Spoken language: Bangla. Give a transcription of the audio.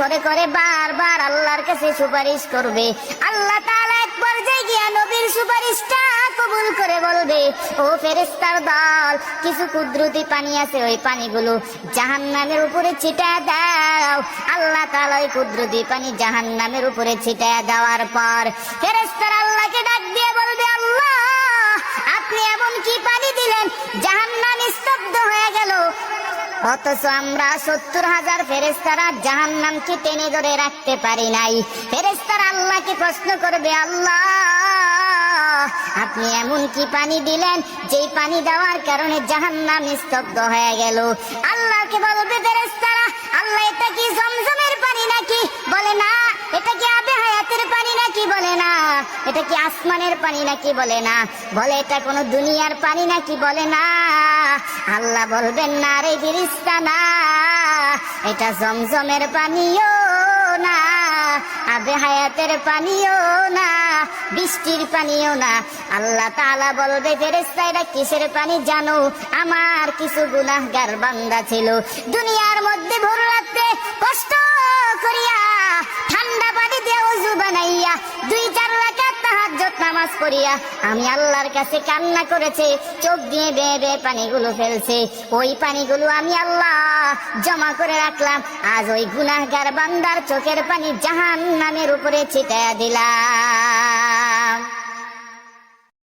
করে করে বারবার আল্লাহর কাছে সুপারিশ করবে। আল্লাহ তাআলা এক পর্যায়ে গিয়া নবীর সুপারিশটা কবুল করে বলবে, ও ফেরেশতার দল, কিছু কুদরতি পানি আছে, ওই পানিগুলো জাহান্নামের উপরে ছিটায় দাও। আল্লাহ তাআলা ওই কুদরতি পানি জাহান্নামের উপরে ছিটায় দেওয়ার পর ফেরেশতারা আল্লাহকে ডাক দিয়ে বলবে, আল্লাহ, আপনি এমন কি পানি দিলেন জাহান্নাম স্তব্ধ হয়ে গেল, অথচ আমরা 70,000 ফেরেশতারা জাহান্নামকে টেনে ধরে রাখতে পারি নাই। ফেরেশতারা আল্লাহকে প্রশ্ন করবে, আল্লাহ, আপনি এমন কি পানি দিলেন যেই পানি দেওয়ার কারণে জাহান্নাম স্তব্ধ হয়ে গেল? আল্লাহকে বলবে ফেরেশতারা, আল্লাহ, এটা কি জমজমের পানি নাকি? বলে না। এটা কি আবে হায়াতের পানি নাকি? বলে না। এটা কি আসমানের পানি নাকি? বলে না। বলে এটা কোন দুনিয়ার পানি নাকি? বলে না। আল্লাহ বলবেন, না রে ফেরেশতা, না, এটা জমজমের পানিও না, আবে হায়াতের পানিও না, বৃষ্টির পানিও না। আল্লাহ তাআলা বলবে, ফেরেশতা, এটা কিসের পানি জানো? আমার কিছু গুনাহগার বান্দা ছিল, দুনিয়ার মধ্যে ভোর রাতে কষ্ট করিয়া ঠান্ডা পানি দিয়ে ওযু বানাইয়া 2-4 রাকাত তাহাজ্জুদ নামাজ পড়িয়া আমি আল্লাহর কাছে কান্না করেছে, চোখ দিয়ে বেয়ে বেয়ে পানিগুলো ফেলছে। ওই পানিগুলো আমি আল্লাহ জমা করে রাখলাম, আজ ওই গুনাহগার বান্দার চোখের পানি জাহান্নামের উপরে ছিটাইয়া দিলাম।